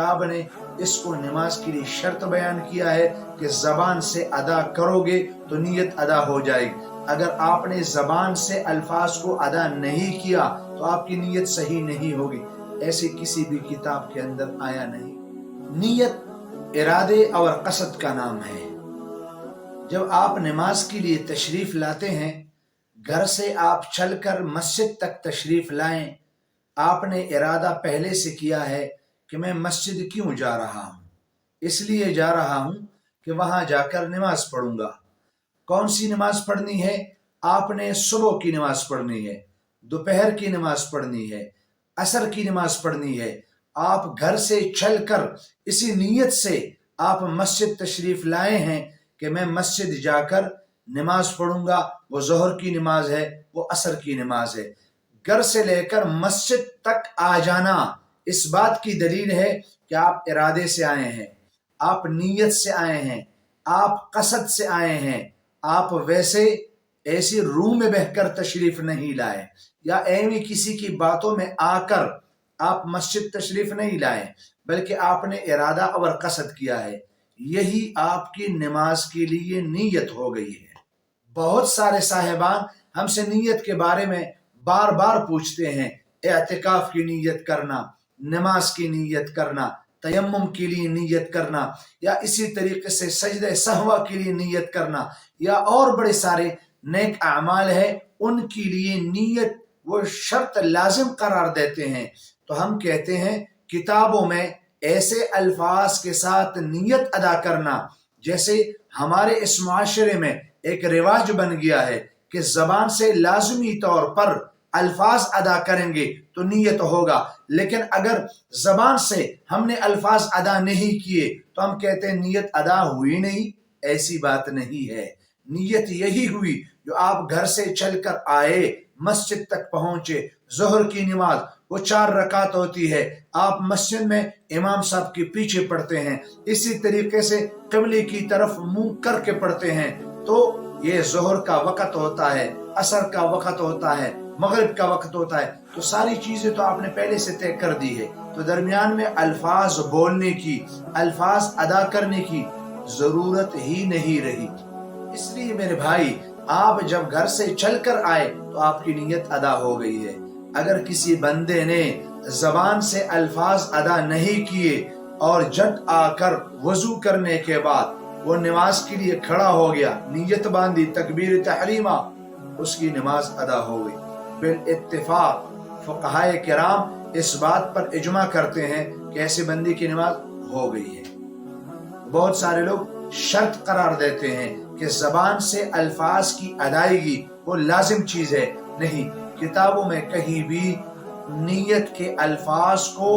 کتاب نے اس کو نماز کے لیے شرط بیان کیا ہے کہ زبان سے ادا کرو گے تو نیت ادا ہو جائے گی. اگر آپ نے زبان سے الفاظ کو ادا نہیں کیا تو آپ کی نیت صحیح نہیں ہوگی. ایسے کسی بھی کتاب کے اندر آیا نہیں. نیت ارادے اور قصد کا نام ہے. جب آپ نماز کے لیے تشریف لاتے ہیں، گھر سے آپ چل کر مسجد تک تشریف لائیں، آپ نے ارادہ پہلے سے کیا ہے کہ میں مسجد کیوں جا رہا ہوں. اس لیے جا رہا ہوں کہ وہاں جا کر نماز پڑھوں گا. کون سی نماز پڑھنی ہے؟ آپ نے صبح کی نماز پڑھنی ہے، دوپہر کی نماز پڑھنی ہے، عصر کی نماز پڑھنی ہے. آپ گھر سے چل کر اسی نیت سے آپ مسجد تشریف لائے ہیں کہ میں مسجد جا کر نماز پڑھوں گا. وہ ظہر کی نماز ہے، وہ عصر کی نماز ہے. گھر سے لے کر مسجد تک آ جانا اس بات کی دلیل ہے کہ آپ ارادے سے آئے ہیں، آپ نیت سے آئے ہیں، آپ قصد سے آئے ہیں. آپ ویسے ایسی روح میں بہ کر تشریف نہیں لائے یا ایویں کسی کی باتوں میں آ کر آپ مسجد تشریف نہیں لائے، بلکہ آپ نے ارادہ اور قصد کیا ہے. یہی آپ کی نماز کے لیے نیت ہو گئی ہے. بہت سارے صاحبان ہم سے نیت کے بارے میں بار بار پوچھتے ہیں. اعتکاف کی نیت کرنا، نماز کی نیت کرنا، تیمم کے لیے نیت کرنا، یا اسی طریقے سے سجدہ سہوا کے لیے نیت کرنا، یا اور بڑے سارے نیک اعمال ہیں ان کے لیے نیت وہ شرط لازم قرار دیتے ہیں. تو ہم کہتے ہیں کتابوں میں ایسے الفاظ کے ساتھ نیت ادا کرنا، جیسے ہمارے اس معاشرے میں ایک رواج بن گیا ہے کہ زبان سے لازمی طور پر الفاظ ادا کریں گے تو نیت ہوگا، لیکن اگر زبان سے ہم نے الفاظ ادا نہیں کیے تو ہم کہتے ہیں نیت ادا ہوئی نہیں. ایسی بات نہیں ہے. نیت یہی ہوئی جو آپ گھر سے چل کر آئے، مسجد تک پہنچے. ظہر کی نماز وہ 4 رکعت ہوتی ہے، آپ مسجد میں امام صاحب کے پیچھے پڑھتے ہیں، اسی طریقے سے قبلے کی طرف منہ کر کے پڑھتے ہیں. تو یہ ظہر کا وقت ہوتا ہے، عصر کا وقت ہوتا ہے، مغرب کا وقت ہوتا ہے. تو ساری چیزیں تو آپ نے پہلے سے طے کر دی ہے، تو درمیان میں الفاظ بولنے کی، الفاظ ادا کرنے کی ضرورت ہی نہیں رہی. اس لیے میرے بھائی، آپ جب گھر سے چل کر آئے تو آپ کی نیت ادا ہو گئی ہے. اگر کسی بندے نے زبان سے الفاظ ادا نہیں کیے اور جٹ آ کر وضو کرنے کے بعد وہ نماز کے لیے کھڑا ہو گیا، نیت باندھی، تکبیر تحریمہ، اس کی نماز ادا ہو گئی. بالاتفاق فقہائے کرام اس بات پر اجماع کرتے ہیں کہ ایسے بندے کی نماز ہو گئی ہے. بہت سارے لوگ شرط قرار دیتے ہیں کہ زبان سے الفاظ کی ادائیگی وہ لازم چیز ہے. نہیں، کتابوں میں کہیں بھی نیت کے الفاظ کو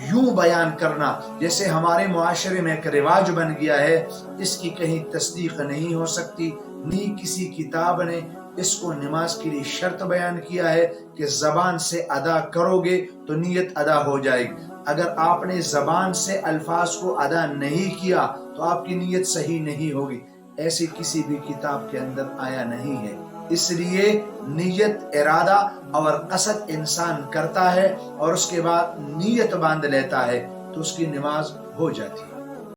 یوں بیان کرنا جیسے ہمارے معاشرے میں ایک رواج بن گیا ہے، اس کی کہیں تصدیق نہیں ہو سکتی. نہیں کسی کتاب نے اس کو نماز کے لیے شرط بیان کیا ہے کہ زبان سے ادا کرو گے تو نیت ادا ہو جائے گی. اگر آپ نے زبان سے الفاظ کو ادا نہیں کیا تو آپ کی نیت صحیح نہیں ہوگی. ایسی کسی بھی کتاب کے اندر آیا نہیں ہے. اس لیے نیت، ارادہ اور قصد انسان کرتا ہے اور اس کے بعد نیت باندھ لیتا ہے تو اس کی نماز ہو جاتی ہے.